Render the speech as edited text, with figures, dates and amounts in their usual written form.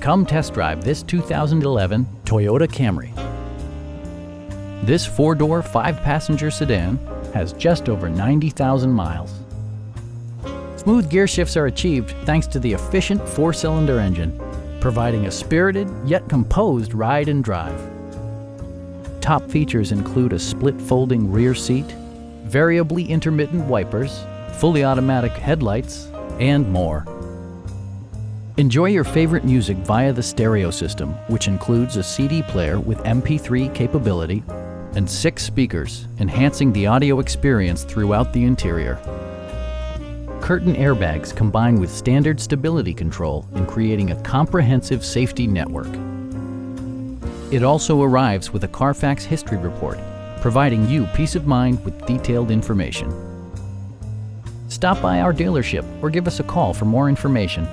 Come test drive this 2011 Toyota Camry. This 4-door, 5-passenger sedan has just over 90,000 miles. Smooth gear shifts are achieved thanks to the efficient 4-cylinder engine, providing a spirited yet composed ride and drive. Top features include a split folding rear seat, variably intermittent wipers, fully automatic headlights, and more. Enjoy your favorite music via the stereo system, which includes a CD player with MP3 capability and 6 speakers, enhancing the audio experience throughout the interior. Curtain airbags combine with standard stability control in creating a comprehensive safety network. It also arrives with a Carfax history report, providing you peace of mind with detailed information. Stop by our dealership or give us a call for more information.